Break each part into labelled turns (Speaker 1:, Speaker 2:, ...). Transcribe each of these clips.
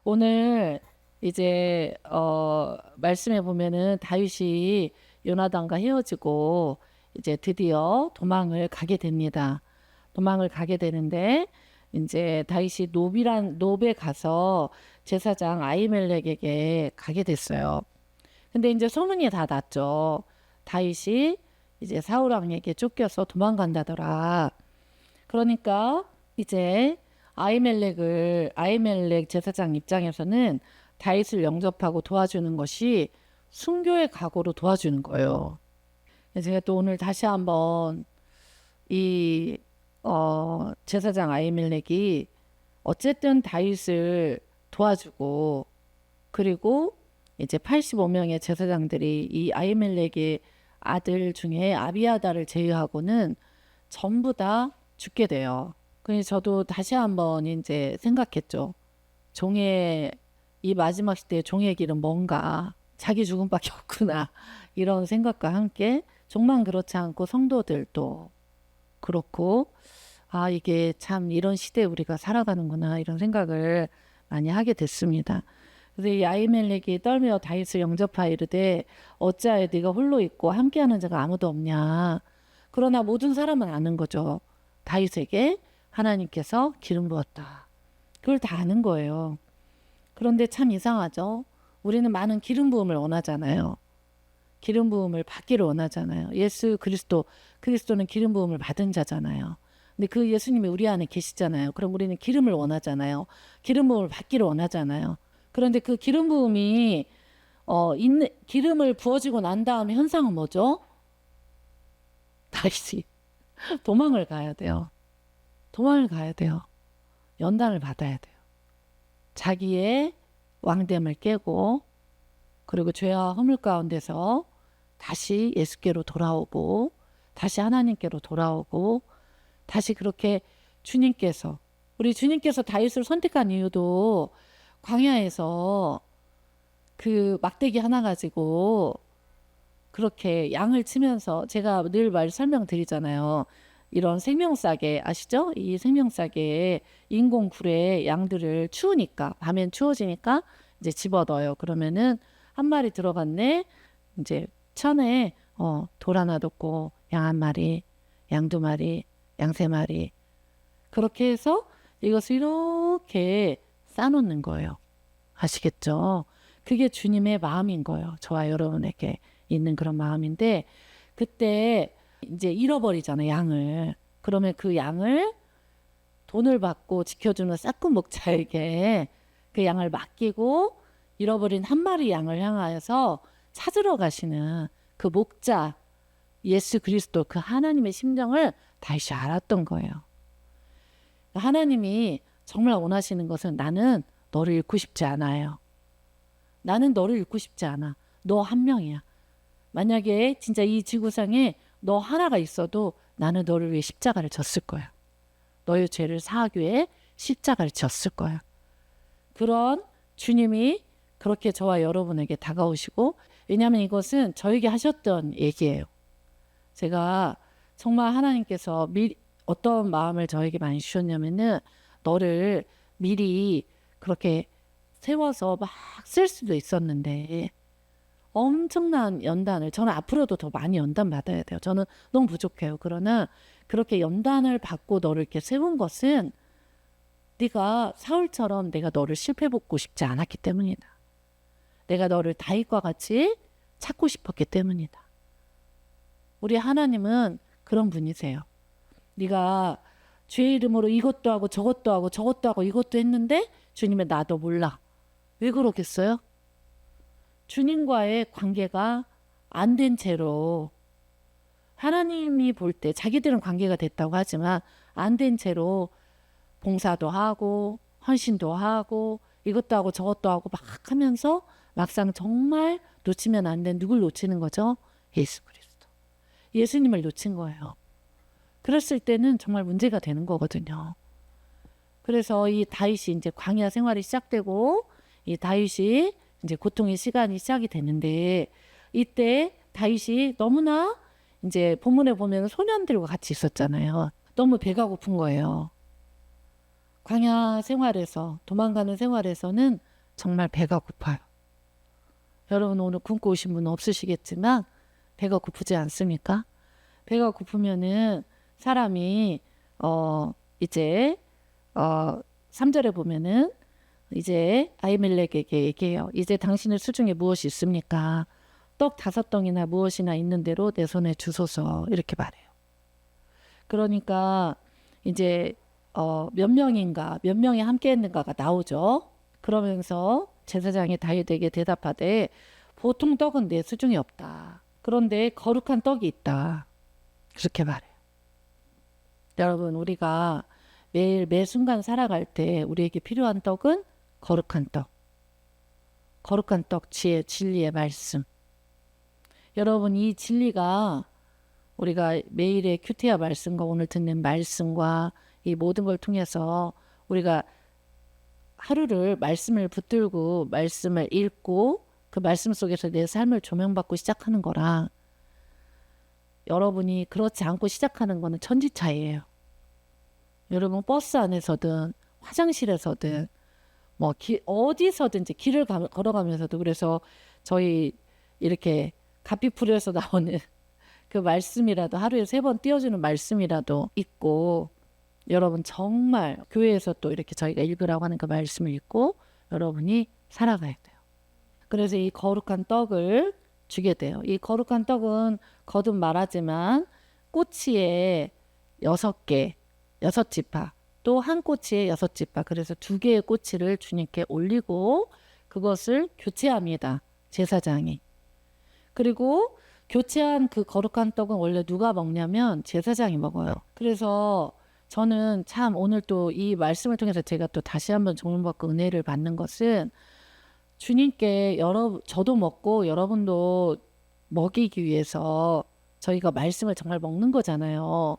Speaker 1: 오늘 이제 말씀해 보면은 다윗이 요나단과 헤어지고 이제 드디어 도망을 가게 됩니다. 도망을 가게 되는데 이제 다윗이 노베 가서 제사장 아히멜렉에게 가게 됐어요. 근데 이제 소문이 다 났죠. 다윗이 이제 사울 왕에게 쫓겨서 도망간다더라. 그러니까 이제 아히멜렉 제사장 입장에서는 다윗을 영접하고 도와주는 것이 순교의 각오로 도와주는 거예요. 제가 또 오늘 다시 한번 이 제사장 아히멜렉이 어쨌든 다윗을 도와주고, 그리고 이제 85명의 제사장들이 이 아히멜렉의 아들 중에 아비아다를 제외하고는 전부 다 죽게 돼요. 그래서 저도 다시 한번 이제 생각했죠. 종의 이 마지막 시대의 종의 길은 뭔가, 자기 죽음밖에 없구나, 이런 생각과 함께 종만 그렇지 않고 성도들도 그렇고, 아, 이게 참 이런 시대에 우리가 살아가는구나, 이런 생각을 많이 하게 됐습니다. 그래서 이 아히멜렉이 떨며 다윗을 영접하여 이르되 어찌하여 네가 홀로 있고 함께하는 자가 아무도 없냐. 그러나 모든 사람은 아는 거죠. 다윗에게 하나님께서 기름 부었다. 그걸 다 아는 거예요. 그런데 참 이상하죠. 우리는 많은 기름 부음을 원하잖아요. 기름 부음을 받기를 원하잖아요. 그리스도는 기름 부음을 받은 자잖아요. 근데 그 예수님이 우리 안에 계시잖아요. 그럼 우리는 기름을 원하잖아요. 기름 부음을 받기를 원하잖아요. 그런데 그 기름 부음이 기름을 부어지고 난 다음 현상은 뭐죠? 다시 도망을 가야 돼요. 도망을 가야 돼요. 연단을 받아야 돼요. 자기의 왕됨을 깨고, 그리고 죄와 허물 가운데서 다시 예수께로 돌아오고, 다시 하나님께로 돌아오고, 다시 그렇게 우리 주님께서 다윗을 선택한 이유도 광야에서 그 막대기 하나 가지고 그렇게 양을 치면서, 제가 늘 설명드리잖아요. 이런 생명싸개 아시죠? 이 생명싸개에 인공 굴에 양들을 추우니까, 밤엔 추워지니까 이제 집어넣어요. 그러면은 한 마리 들어갔네. 이제 천에 돌 하나 뒀고 양 한 마리, 양 두 마리, 양 세 마리, 그렇게 해서 이것을 이렇게 싸놓는 거예요. 아시겠죠? 그게 주님의 마음인 거예요. 저와 여러분에게 있는 그런 마음인데, 그때 이제 잃어버리잖아요, 양을. 그러면 그 양을 돈을 받고 지켜주는 싹군 목자에게 그 양을 맡기고 잃어버린 한 마리 양을 향하여서 찾으러 가시는 그 목자 예수 그리스도, 그 하나님의 심정을 다시 알았던 거예요. 하나님이 정말 원하시는 것은, 나는 너를 잃고 싶지 않아요. 나는 너를 잃고 싶지 않아. 너 한 명이야. 만약에 진짜 이 지구상에 너 하나가 있어도 나는 너를 위해 십자가를 졌을 거야. 너의 죄를 사하기 위해 십자가를 졌을 거야. 그런 주님이 그렇게 저와 여러분에게 다가오시고, 왜냐하면 이것은 저에게 하셨던 얘기예요. 제가 정말 하나님께서 어떤 마음을 저에게 많이 주셨냐면은, 너를 미리 그렇게 세워서 막 쓸 수도 있었는데 엄청난 연단을, 저는 앞으로도 더 많이 연단 받아야 돼요. 저는 너무 부족해요. 그러나 그렇게 연단을 받고 너를 이렇게 세운 것은, 네가 사울처럼 내가 너를 실패 볶고 싶지 않았기 때문이다. 내가 너를 다윗과 같이 찾고 싶었기 때문이다. 우리 하나님은 그런 분이세요. 네가 죄의 이름으로 이것도 하고 저것도 하고 저것도 하고 이것도 했는데 주님의 나도 몰라. 왜 그러겠어요? 주님과의 관계가 안 된 채로, 하나님이 볼 때 자기들은 관계가 됐다고 하지만 안 된 채로 봉사도 하고 헌신도 하고 이것도 하고 저것도 하고 막 하면서 막상 정말 놓치면 안 된, 누굴 놓치는 거죠? 예수 그리스도. 예수님을 놓친 거예요. 그랬을 때는 정말 문제가 되는 거거든요. 그래서 이 다윗이 이제 광야 생활이 시작되고, 이 다윗이 이제 고통의 시간이 시작이 되는데, 이때 다윗이 너무나, 이제 본문에 보면 소년들과 같이 있었잖아요. 너무 배가 고픈 거예요. 광야 생활에서, 도망가는 생활에서는 정말 배가 고파요. 여러분 오늘 굶고 오신 분 없으시겠지만 배가 고프지 않습니까? 배가 고프면은 사람이 이제 3절에 보면은 이제 아히멜렉에게 얘기해요. 이제 당신의 수중에 무엇이 있습니까? 떡 5덩이나 무엇이나 있는 대로 내 손에 주소서 이렇게 말해요. 그러니까 이제 몇 명인가 몇 명이 함께 했는가가 나오죠. 그러면서 제사장이 다윗에게 대답하되 보통 떡은 내 수중에 없다. 그런데 거룩한 떡이 있다. 그렇게 말해요. 여러분 우리가 매일 매 순간 살아갈 때 우리에게 필요한 떡은 거룩한 떡. 거룩한 떡, 지혜, 진리의 말씀. 여러분 이 진리가 우리가 매일의 큐티아 말씀과 오늘 듣는 말씀과 이 모든 걸 통해서 우리가 하루를 말씀을 붙들고 말씀을 읽고 그 말씀 속에서 내 삶을 조명받고 시작하는 거랑 여러분이 그렇지 않고 시작하는 거는 천지차이예요. 여러분 버스 안에서든 화장실에서든 뭐 어디서든지 길을 걸어가면서도 그래서 저희 이렇게 가피풀에서 나오는 그 말씀이라도 하루에 3번 띄워주는 말씀이라도 있고 여러분 정말 교회에서 또 이렇게 저희가 읽으라고 하는 그 말씀을 읽고 여러분이 살아가야 돼요. 그래서 이 거룩한 떡을 주게 돼요. 이 거룩한 떡은 거듭 말하지만 꼬치에 6개, 6지파 또 한 꼬치에 6지파 그래서 2개의 꼬치를 주님께 올리고 그것을 교체합니다. 제사장이. 그리고 교체한 그 거룩한 떡은 원래 누가 먹냐면 제사장이 먹어요. 그래서 저는 참 오늘 또 이 말씀을 통해서 제가 또 다시 한번 조명받고 은혜를 받는 것은 주님께 저도 먹고 여러분도 먹이기 위해서 저희가 말씀을 정말 먹는 거잖아요.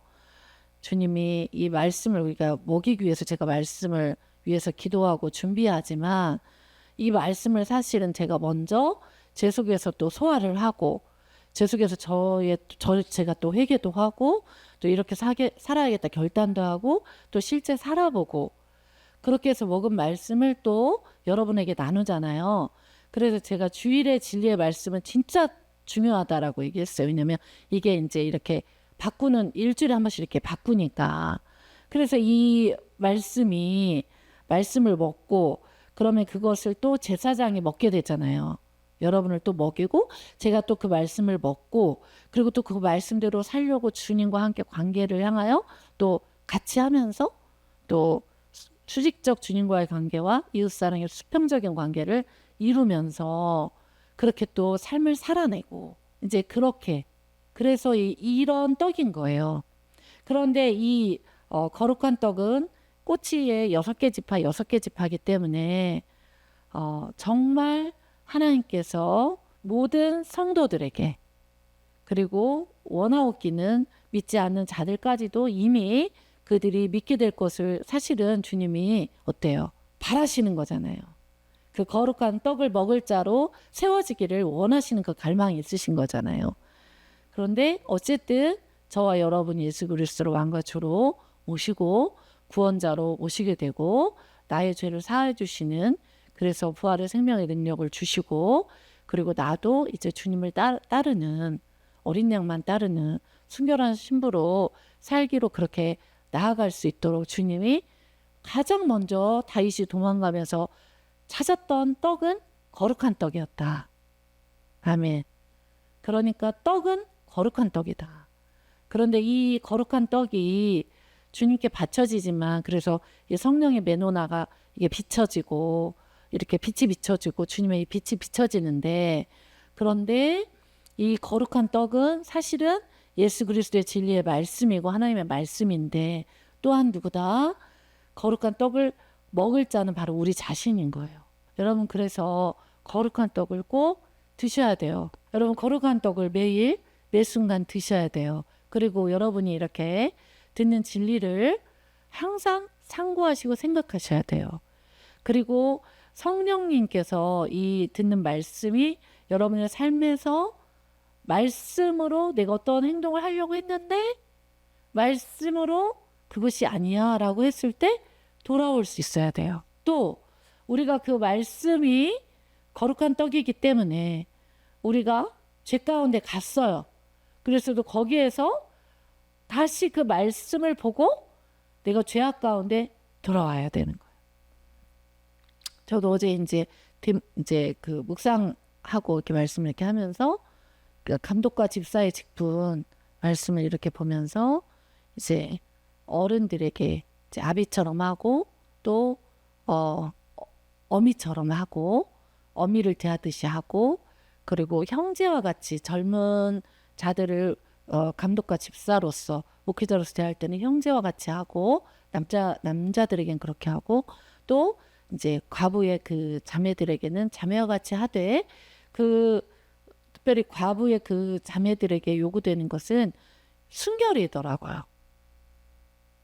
Speaker 1: 주님이 이 말씀을 우리가 먹이기 위해서 제가 말씀을 위해서 기도하고 준비하지만 이 말씀을 사실은 제가 먼저 제 속에서 또 소화를 하고 제 속에서 제가 또 회개도 하고 또 이렇게 살아야겠다 결단도 하고 또 실제 살아보고 그렇게 해서 먹은 말씀을 또 여러분에게 나누잖아요. 그래서 제가 주일의 진리의 말씀은 진짜 중요하다라고 얘기했어요. 왜냐면 이게 이제 이렇게 바꾸는 일주일에 한 번씩 이렇게 바꾸니까. 그래서 이 말씀을 먹고 그러면 그것을 또 제사장이 먹게 되잖아요. 여러분을 또 먹이고 제가 또 그 말씀을 먹고 그리고 또 그 말씀대로 살려고 주님과 함께 관계를 향하여 또 같이 하면서 또 수직적 주님과의 관계와 이웃사랑의 수평적인 관계를 이루면서 그렇게 또 삶을 살아내고 이제 그렇게 그래서 이런 떡인 거예요. 그런데 이 거룩한 떡은 꼬치에 6개 지파 6개 지파이기 때문에 정말 하나님께서 모든 성도들에게 그리고 원하옵기는 믿지 않는 자들까지도 이미 그들이 믿게 될 것을 사실은 주님이 어때요? 바라시는 거잖아요. 그 거룩한 떡을 먹을 자로 세워지기를 원하시는 그 갈망이 있으신 거잖아요. 그런데 어쨌든 저와 여러분 예수 그리스도로 왕과 주로 모시고 구원자로 모시게 되고 나의 죄를 사해 주시는 그래서 부활의 생명의 능력을 주시고 그리고 나도 이제 주님을 따르는 어린 양만 따르는 순결한 신부로 살기로 그렇게 나아갈 수 있도록 주님이 가장 먼저 다윗이 도망가면서 찾았던 떡은 거룩한 떡이었다. 아멘. 그러니까 떡은 거룩한 떡이다. 그런데 이 거룩한 떡이 주님께 바쳐지지만 그래서 이 성령의 메노나가 이게 비춰지고 이렇게 빛이 비춰지고 주님의 이 빛이 비춰지는데 그런데 이 거룩한 떡은 사실은 예수 그리스도의 진리의 말씀이고 하나님의 말씀인데 또한 누구다? 거룩한 떡을 먹을 자는 바로 우리 자신인 거예요. 여러분 그래서 거룩한 떡을 꼭 드셔야 돼요. 여러분 거룩한 떡을 매일 매 순간 드셔야 돼요. 그리고 여러분이 이렇게 듣는 진리를 항상 상고하시고 생각하셔야 돼요. 그리고 성령님께서 이 듣는 말씀이 여러분의 삶에서 말씀으로 내가 어떤 행동을 하려고 했는데 말씀으로 그것이 아니야 라고 했을 때 돌아올 수 있어야 돼요. 또 우리가 그 말씀이 거룩한 떡이기 때문에 우리가 죄 가운데 갔어요. 그래서도 거기에서 다시 그 말씀을 보고 내가 죄악 가운데 돌아와야 되는 거예요. 저도 어제 이제 그 묵상하고 이렇게 말씀을 이렇게 하면서 그 감독과 집사의 직분 말씀을 이렇게 보면서 이제 어른들에게 이제 아비처럼 하고 또 어미처럼 하고 어미를 대하듯이 하고 그리고 형제와 같이 젊은 자들을 감독과 집사로서 목회자로서 대할 때는 형제와 같이 하고 남자들에겐 그렇게 하고 또 이제 과부의 그 자매들에게는 자매와 같이 하되 그 특별히 과부의 그 자매들에게 요구되는 것은 순결이더라고요.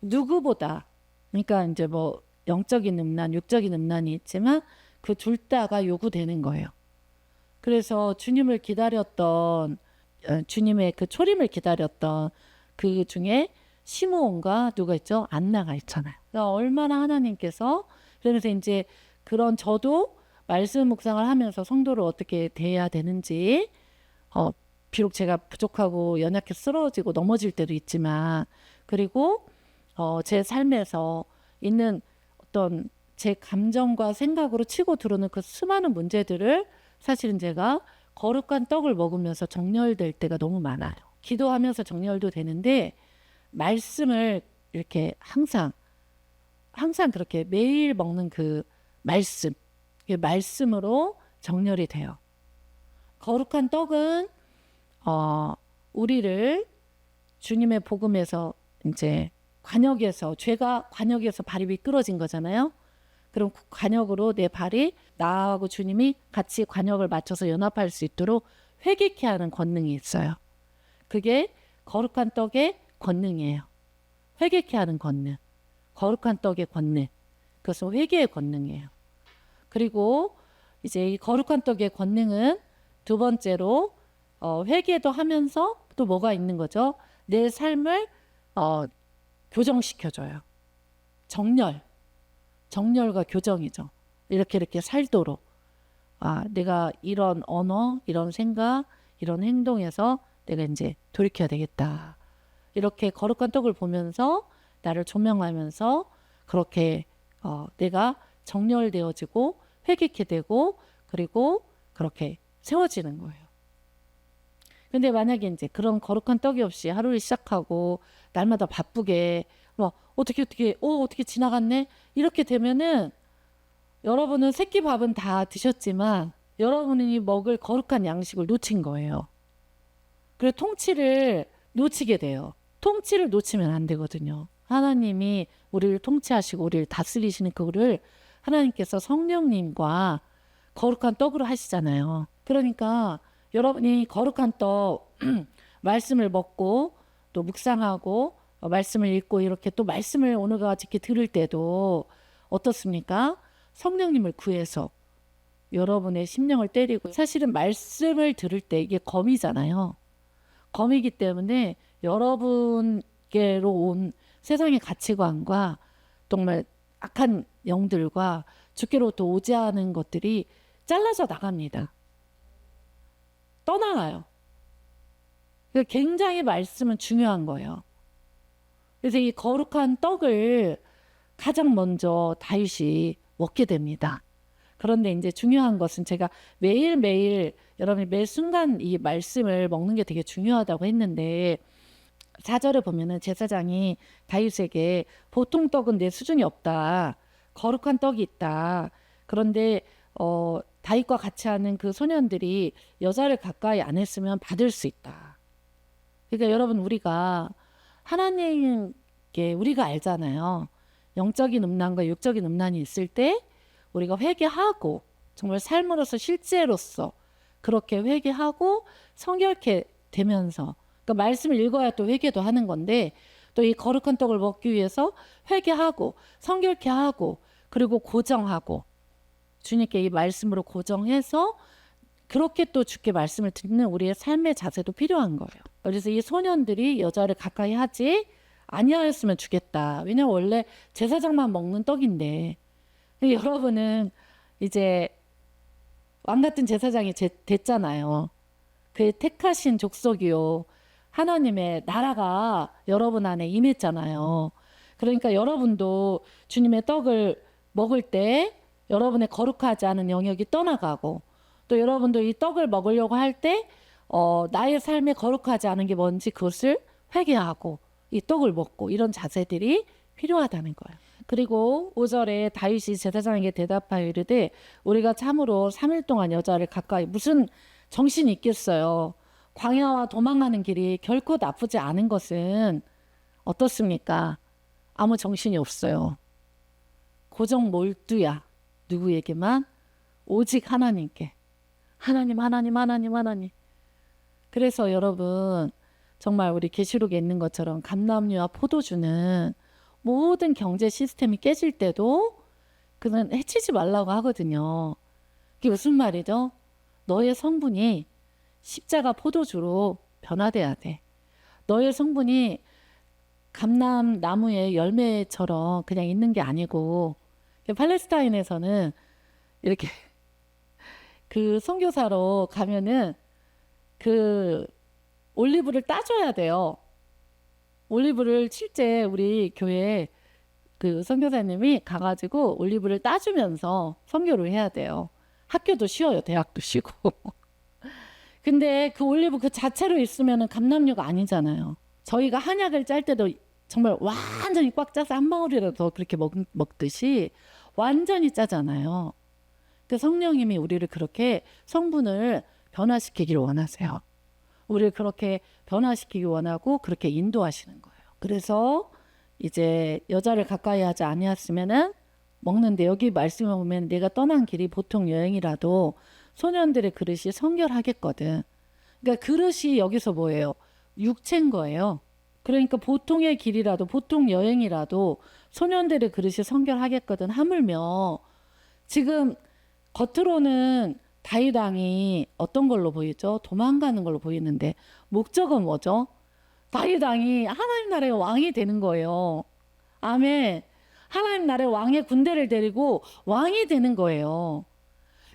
Speaker 1: 누구보다 그러니까 이제 뭐 영적인 음란, 육적인 음란이 있지만 그 둘 다가 요구되는 거예요. 그래서 주님을 기다렸던 주님의 그 초림을 기다렸던 그 중에 시므온과 누가 있죠? 안나가 있잖아요. 그러니까 얼마나 하나님께서 그러면서 이제 그런 저도 말씀 묵상을 하면서 성도를 어떻게 대해야 되는지 비록 제가 부족하고 연약해 쓰러지고 넘어질 때도 있지만 그리고 제 삶에서 있는 어떤 제 감정과 생각으로 치고 들어오는 그 수많은 문제들을 사실은 제가 거룩한 떡을 먹으면서 정렬될 때가 너무 많아요. 기도하면서 정렬도 되는데 말씀을 이렇게 항상 그렇게 매일 먹는 그 말씀으로 정렬이 돼요. 거룩한 떡은 우리를 주님의 복음에서 이제 죄가 관역에서 발이 미끄러진 거잖아요. 그럼 그 관역으로 내 발이 나하고 주님이 같이 관역을 맞춰서 연합할 수 있도록 회개케 하는 권능이 있어요. 그게 거룩한 떡의 권능이에요. 회개케 하는 권능. 거룩한 떡의 권능. 그것은 회개의 권능이에요. 그리고 이제 이 거룩한 떡의 권능은 두 번째로 회개도 하면서 또 뭐가 있는 거죠? 내 삶을 교정시켜줘요. 정렬과 교정이죠. 이렇게 살도록 내가 이런 언어, 이런 생각, 이런 행동에서 내가 이제 돌이켜야 되겠다. 이렇게 거룩한 떡을 보면서 나를 조명하면서 그렇게 내가 정렬되어지고 회개케 되고 그리고 그렇게 세워지는 거예요. 근데 만약에 이제 그런 거룩한 떡이 없이 하루를 시작하고 날마다 바쁘게 어떻게 지나갔네? 이렇게 되면은 여러분은 새끼 밥은 다 드셨지만 여러분이 먹을 거룩한 양식을 놓친 거예요. 그래서 통치를 놓치게 돼요. 통치를 놓치면 안 되거든요. 하나님이 우리를 통치하시고 우리를 다스리시는 그거를 하나님께서 성령님과 거룩한 떡으로 하시잖아요. 그러니까 여러분이 거룩한 떡 말씀을 먹고 또 묵상하고 말씀을 읽고 이렇게 또 말씀을 오늘과 같이 이렇게 들을 때도 어떻습니까? 성령님을 구해서 여러분의 심령을 때리고 사실은 말씀을 들을 때 이게 검이잖아요. 검이기 때문에 여러분께로 온 세상의 가치관과 정말 악한 영들과 주께로부터 오지 않은 것들이 잘라져 나갑니다. 떠나가요. 굉장히 말씀은 중요한 거예요. 그래서 이 거룩한 떡을 가장 먼저 다윗이 먹게 됩니다. 그런데 이제 중요한 것은 제가 매일매일 여러분이 매 순간 이 말씀을 먹는 게 되게 중요하다고 했는데 4절에 보면은 제사장이 다윗에게 보통 떡은 내 수준이 없다. 거룩한 떡이 있다. 그런데 다윗과 같이 하는 그 소년들이 여자를 가까이 안 했으면 받을 수 있다. 그러니까 여러분 우리가 하나님께 우리가 알잖아요. 영적인 음란과 육적인 음란이 있을 때 우리가 회개하고 정말 삶으로서 실제로서 그렇게 회개하고 성결케 되면서 그러니까 말씀을 읽어야 또 회개도 하는 건데 또 이 거룩한 떡을 먹기 위해서 회개하고 성결케 하고 그리고 고정하고 주님께 이 말씀으로 고정해서 그렇게 또 주께 말씀을 듣는 우리의 삶의 자세도 필요한 거예요. 그래서 이 소년들이 여자를 가까이 하지 아니하였으면 주겠다. 왜냐면 원래 제사장만 먹는 떡인데 여러분은 이제 왕같은 제사장이 됐잖아요. 그 택하신 족속이요. 하나님의 나라가 여러분 안에 임했잖아요. 그러니까 여러분도 주님의 떡을 먹을 때 여러분의 거룩하지 않은 영역이 떠나가고, 또 여러분도 이 떡을 먹으려고 할 때 나의 삶에 거룩하지 않은 게 뭔지 그것을 회개하고 이 떡을 먹고, 이런 자세들이 필요하다는 거예요. 그리고 5절에 다윗이 제사장에게 대답하여 이르되 우리가 참으로 3일 동안 여자를 가까이, 무슨 정신이 있겠어요. 광야와 도망가는 길이 결코 나쁘지 않은 것은 어떻습니까? 아무 정신이 없어요. 고정 몰두야. 누구에게만? 오직 하나님께. 하나님, 하나님, 하나님, 하나님. 그래서 여러분, 정말 우리 계시록에 있는 것처럼 감람류와 포도주는 모든 경제 시스템이 깨질 때도 그는 해치지 말라고 하거든요. 그게 무슨 말이죠? 너의 성분이 십자가 포도주로 변화돼야 돼. 너의 성분이 감람나무의 열매처럼 그냥 있는 게 아니고, 팔레스타인에서는 이렇게 그 선교사로 가면은 그 올리브를 따줘야 돼요. 올리브를 실제 우리 교회 그 선교사님이 가가지고 올리브를 따주면서 선교를 해야 돼요. 학교도 쉬어요. 대학도 쉬고. 근데 그 올리브 그 자체로 있으면은 감람류가 아니잖아요. 저희가 한약을 짤 때도 정말 완전히 꽉 짜서 한 방울이라도 더 그렇게 먹듯이 완전히 짜잖아요. 그 성령님이 우리를 그렇게 성분을 변화시키기를 원하세요. 우리를 그렇게 변화시키기 원하고 그렇게 인도하시는 거예요. 그래서 이제 여자를 가까이 하지 아니었으면은 먹는데, 여기 말씀에 보면 내가 떠난 길이 보통 여행이라도 소년들의 그릇이 성결하겠거든. 그러니까 그릇이 여기서 뭐예요? 육체인 거예요. 그러니까 보통의 길이라도, 보통 여행이라도 소년들의 그릇이 성결하겠거든. 하물며 지금 겉으로는 다윗 왕이 어떤 걸로 보이죠? 도망가는 걸로 보이는데 목적은 뭐죠? 다윗 왕이 하나님 나라의 왕이 되는 거예요. 아멘. 하나님 나라의 왕의 군대를 데리고 왕이 되는 거예요.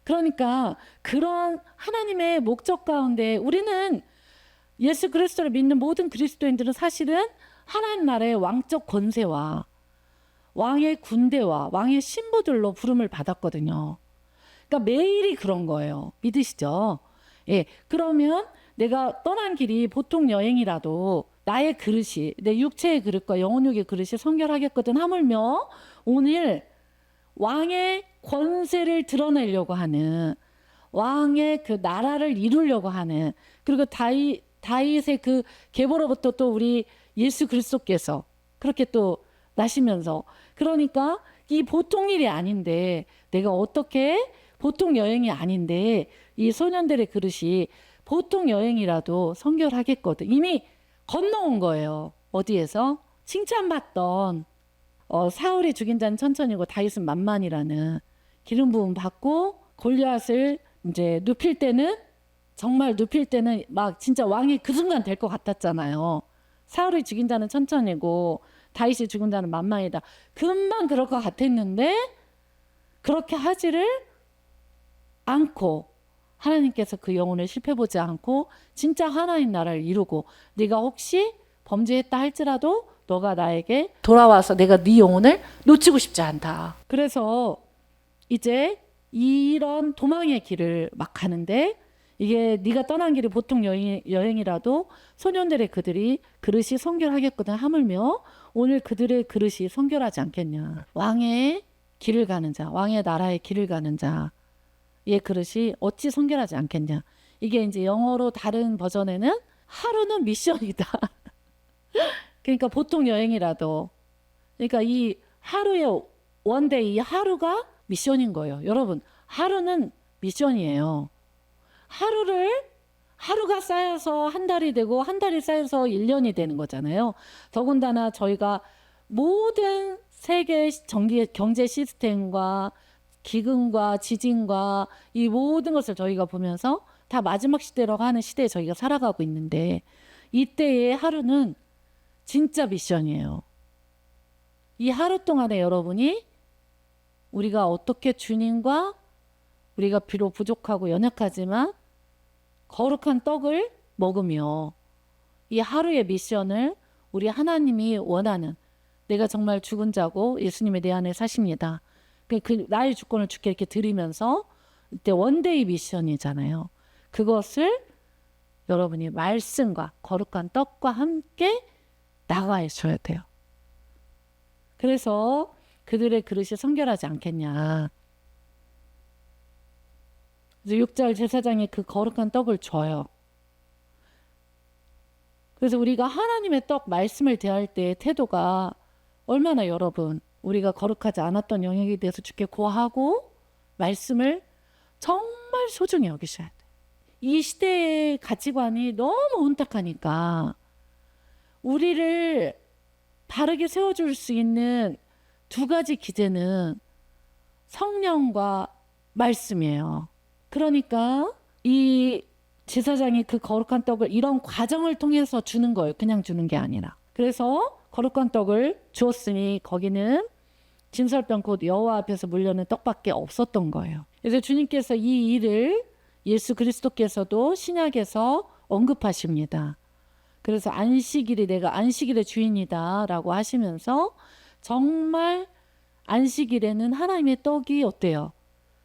Speaker 1: 그러니까 그런 하나님의 목적 가운데 우리는, 예수 그리스도를 믿는 모든 그리스도인들은 사실은 하나님 나라의 왕적 권세와 왕의 군대와 왕의 신부들로 부름을 받았거든요. 그러니까 매일이 그런 거예요. 믿으시죠? 예. 그러면 내가 떠난 길이 보통 여행이라도 나의 그릇이, 내 육체의 그릇과 영혼육의 그릇이 성결하겠거든. 하물며 오늘 왕의 권세를 드러내려고 하는, 왕의 그 나라를 이루려고 하는, 그리고 다윗의 그 계보로부터 또 우리 예수 그리스도께서 그렇게 또 나시면서, 그러니까 이 보통 일이 아닌데, 내가 어떻게 보통 여행이 아닌데 이 소년들의 그릇이 보통 여행이라도 성결하겠거든. 이미 건너온 거예요. 어디에서? 칭찬받던 사울이 죽인 자는 천천히고 다윗은 만만이라는 기름 부음 받고, 골리앗을 이제 눕힐 때는, 정말 눕힐 때는 막 진짜 왕이 그 순간 될 것 같았잖아요. 사울이 죽인 자는 천천히고 다윗이 죽은 자는 만만이다. 금방 그럴 것 같았는데 그렇게 하지를 않고, 하나님께서 그 영혼을 실패보지 않고 진짜 하나님 나라를 이루고, 네가 혹시 범죄했다 할지라도 너가 나에게 돌아와서 내가 네 영혼을 놓치고 싶지 않다. 그래서 이제 이런 도망의 길을 막 가는데, 이게 네가 떠난 길이 보통 여행이라도 소년들의 그릇이 성결하겠거든. 하물며 오늘 그들의 그릇이 성결하지 않겠냐. 왕의 길을 가는 자, 왕의 나라의 길을 가는 자의 그릇이 어찌 성결하지 않겠냐. 이게 이제 영어로 다른 버전에는 하루는 미션이다. 그러니까 보통 여행이라도, 그러니까 이 하루의 원데이, 이 하루가 미션인 거예요. 여러분, 하루는 미션이에요. 하루가 쌓여서 한 달이 되고 한 달이 쌓여서 1년이 되는 거잖아요. 더군다나 저희가 모든 세계 경제 시스템과 기근과 지진과 이 모든 것을 저희가 보면서 다 마지막 시대라고 하는 시대에 저희가 살아가고 있는데, 이때의 하루는 진짜 미션이에요. 이 하루 동안에 여러분이 우리가 어떻게 주님과 우리가 비록 부족하고 연약하지만 거룩한 떡을 먹으며 이 하루의 미션을 우리 하나님이 원하는, 내가 정말 죽은 자고 예수님이 내 안에 사십니다. 그 나의 주권을 주께 이렇게 드리면서 이때 원데이 미션이잖아요. 그것을 여러분이 말씀과 거룩한 떡과 함께 나가셔야 돼요. 그래서 그들의 그릇이 성결하지 않겠냐. 그래서 6절 제사장이 그 거룩한 떡을 줘요. 그래서 우리가 하나님의 떡 말씀을 대할 때의 태도가 얼마나 여러분 우리가 거룩하지 않았던 영역에 대해서 주께 고하고 말씀을 정말 소중히 여기셔야 돼요. 이 시대의 가치관이 너무 혼탁하니까 우리를 바르게 세워줄 수 있는 두 가지 기제는 성령과 말씀이에요. 그러니까 이 제사장이 그 거룩한 떡을 이런 과정을 통해서 주는 거예요. 그냥 주는 게 아니라. 그래서 거룩한 떡을 주었으니 거기는 진설병 곧 여호와 앞에서 물려는 떡밖에 없었던 거예요. 그래서 주님께서 이 일을 예수 그리스도께서도 신약에서 언급하십니다. 그래서 안식일이 내가 안식일의 주인이다 라고 하시면서 정말 안식일에는 하나님의 떡이 어때요?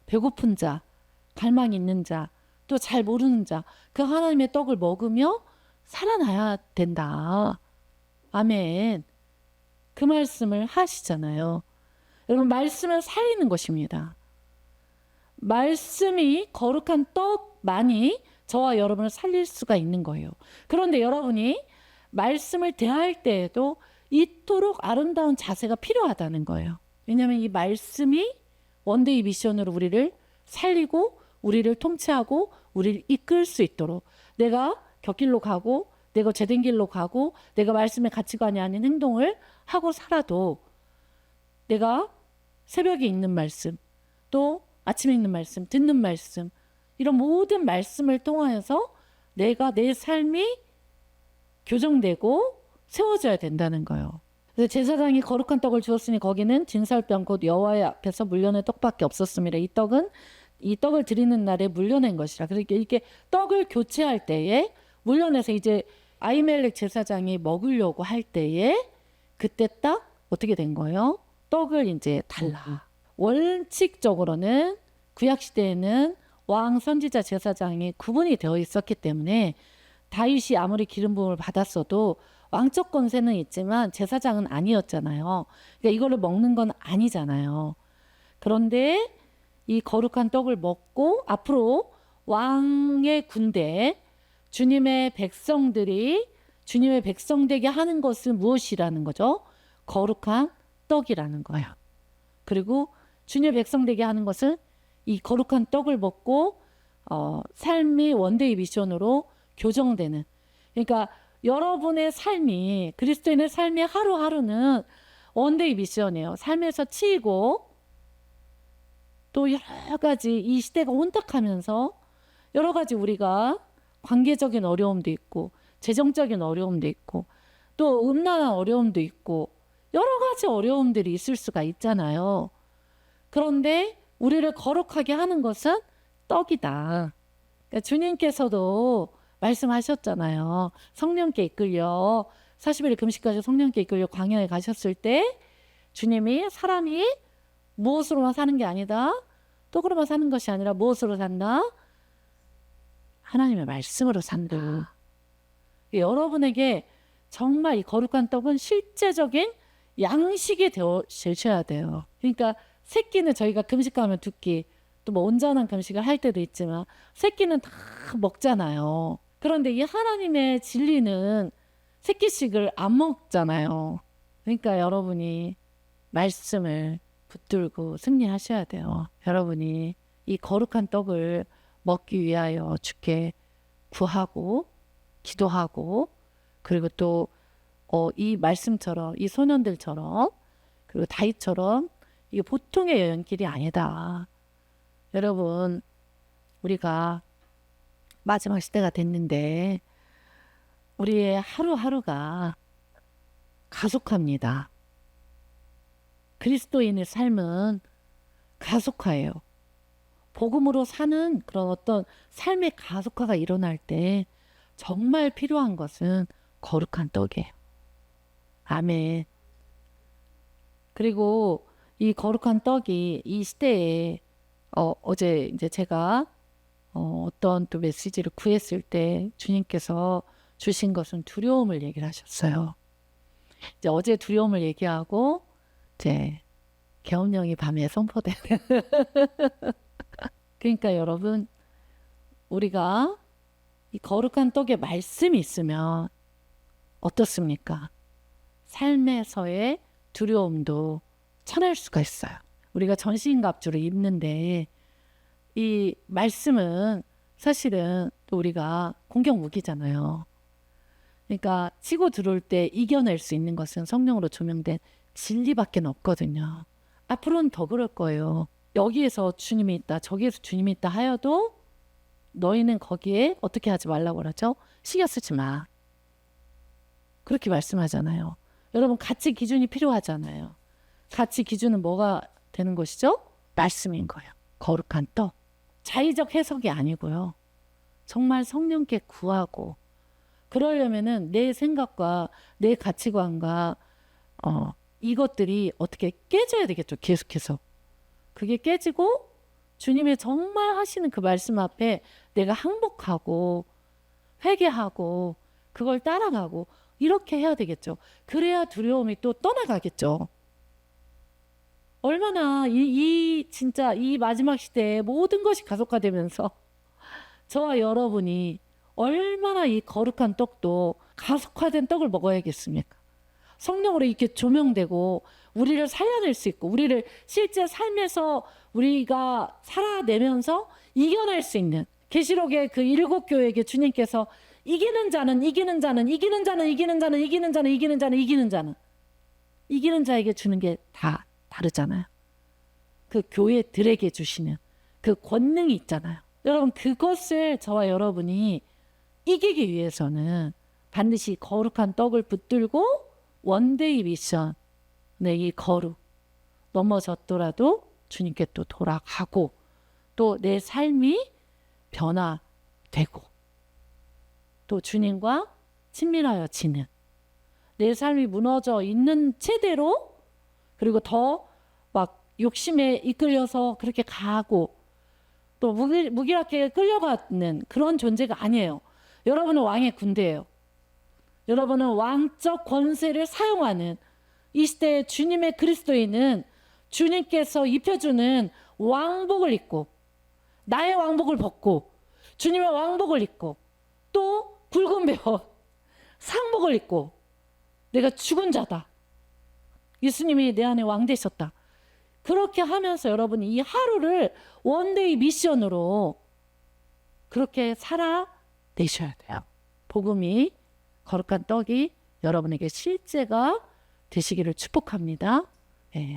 Speaker 1: 배고픈 자, 갈망 있는 자, 또 잘 모르는 자, 그 하나님의 떡을 먹으며 살아나야 된다. 아멘. 그 말씀을 하시잖아요. 여러분, 말씀을 살리는 것입니다. 말씀이 거룩한 떡만이 저와 여러분을 살릴 수가 있는 거예요. 그런데 여러분이 말씀을 대할 때에도 이토록 아름다운 자세가 필요하다는 거예요. 왜냐하면 이 말씀이 원데이 미션으로 우리를 살리고 우리를 통치하고 우리를 이끌 수 있도록, 내가 곁길로 가고 내가 제된 길로 가고 내가 말씀의 가치관이 아닌 행동을 하고 살아도 내가 새벽에 읽는 말씀, 또 아침에 읽는 말씀, 듣는 말씀, 이런 모든 말씀을 통하여서 내가 내 삶이 교정되고 세워져야 된다는 거예요. 그래서 제사장이 거룩한 떡을 주었으니 거기는 진설병 곧 여호와의 앞에서 물려낸 떡밖에 없었습니다. 이 떡은 이 떡을 드리는 날에 물려낸 것이라. 그러니까 이렇게 떡을 교체할 때에 물려내서 이제 아히멜렉 제사장이 먹으려고 할 때에 그때 딱 어떻게 된 거예요? 떡을 이제 달라. 원칙적으로는 구약 시대에는 왕, 선지자, 제사장이 구분이 되어 있었기 때문에 다윗이 아무리 기름 부음을 받았어도 왕적 권세는 있지만 제사장은 아니었잖아요. 그러니까 이거를 먹는 건 아니잖아요. 그런데 이 거룩한 떡을 먹고 앞으로 왕의 군대, 주님의 백성들이 주님의 백성 되게 하는 것은 무엇이라는 거죠? 거룩한 떡이라는 거예요. 그리고 주님의 백성 되게 하는 것은 이 거룩한 떡을 먹고 삶이 원데이 미션으로 교정되는, 그러니까 여러분의 삶이, 그리스도인의 삶의 하루하루는 원데이 미션이에요. 삶에서 치이고 또 여러 가지 이 시대가 혼탁하면서 여러 가지 우리가 관계적인 어려움도 있고 재정적인 어려움도 있고 또 음란한 어려움도 있고 여러 가지 어려움들이 있을 수가 있잖아요. 그런데 우리를 거룩하게 하는 것은 떡이다. 그러니까 주님께서도 말씀하셨잖아요. 성령께 이끌려 40일 금식까지 성령께 이끌려 광야에 가셨을 때 주님이 사람이 무엇으로만 사는 게 아니다. 떡으로만 사는 것이 아니라 무엇으로 산다? 하나님의 말씀으로 산다. 여러분에게 정말 이 거룩한 떡은 실제적인 양식이 되셔야 돼요. 그러니까 새끼는 저희가 금식하면 두 끼, 또 뭐 온전한 금식을 할 때도 있지만 새끼는 다 먹잖아요. 그런데 이 하나님의 진리는 새끼식을 안 먹잖아요. 그러니까 여러분이 말씀을 붙들고 승리하셔야 돼요. 여러분이 이 거룩한 떡을 먹기 위하여 주께 구하고 기도하고, 그리고 또 이 말씀처럼 이 소년들처럼 그리고 다윗처럼 이게 보통의 여행길이 아니다. 여러분, 우리가 마지막 시대가 됐는데 우리의 하루하루가 가속합니다. 그리스도인의 삶은 가속화예요. 복음으로 사는 그런 어떤 삶의 가속화가 일어날 때 정말 필요한 것은 거룩한 떡이에요. 아멘. 그리고 이 거룩한 떡이 이 시대에 어제 이제 제가 어떤 또 메시지를 구했을 때 주님께서 주신 것은 두려움을 얘기를 하셨어요. 이제 어제 두려움을 얘기하고 이제 계엄령이 밤에 선포되는 그러니까 여러분 우리가 이 거룩한 떡에 말씀이 있으면 어떻습니까? 삶에서의 두려움도 천할 수가 있어요. 우리가 전신갑주를 입는데 이 말씀은 사실은 또 우리가 공격 무기잖아요. 그러니까 치고 들어올 때 이겨낼 수 있는 것은 성령으로 조명된 진리밖에 없거든요. 앞으로는 더 그럴 거예요. 여기에서 주님이 있다, 저기에서 주님이 있다 하여도 너희는 거기에 어떻게 하지 말라고 그러죠? 신경 쓰지 마. 그렇게 말씀하잖아요. 여러분 가치 기준이 필요하잖아요. 가치 기준은 뭐가 되는 것이죠? 말씀인 거예요. 거룩한 떡. 자의적 해석이 아니고요. 정말 성령께 구하고 그러려면은 내 생각과 내 가치관과 이것들이 어떻게 깨져야 되겠죠. 계속해서. 그게 깨지고 주님의 정말 하시는 그 말씀 앞에 내가 항복하고 회개하고 그걸 따라가고 이렇게 해야 되겠죠. 그래야 두려움이 또 떠나가겠죠. 얼마나 진짜 이 마지막 시대에 모든 것이 가속화되면서 저와 여러분이 얼마나 이 거룩한 떡도 가속화된 떡을 먹어야겠습니까? 성령으로 이렇게 조명되고 우리를 살려낼 수 있고 우리를 실제 삶에서 우리가 살아내면서 이겨낼 수 있는 계시록의 그 7교회에게 주님께서 이기는 자는 이기는 자는 이기는 자는 이기는 자는 이기는 자는 이기는 자는 이기는 자는 이기는 자에게 주는 게 다 다르잖아요. 그 교회들에게 주시는 그 권능이 있잖아요. 여러분 그것을 저와 여러분이 이기기 위해서는 반드시 거룩한 떡을 붙들고 원데이 미션 이 거룩 넘어졌더라도 주님께 또 돌아가고 또 내 삶이 변화되고 또 주님과 친밀하여 지는 내 삶이 무너져 있는 채대로 그리고 더 막 욕심에 이끌려서 그렇게 가고 또 무기력하게 끌려가는 그런 존재가 아니에요. 여러분은 왕의 군대예요. 여러분은 왕적 권세를 사용하는 이 시대의 주님의 그리스도인은 주님께서 입혀주는 왕복을 입고 나의 왕복을 벗고 주님의 왕복을 입고 또 굵은 배옷 상복을 입고 내가 죽은 자다. 예수님이 내 안에 왕 되셨다. 그렇게 하면서 여러분이 이 하루를 원데이 미션으로 그렇게 살아내셔야 돼요. 복음이 거룩한 떡이 여러분에게 실제가 되시기를 축복합니다.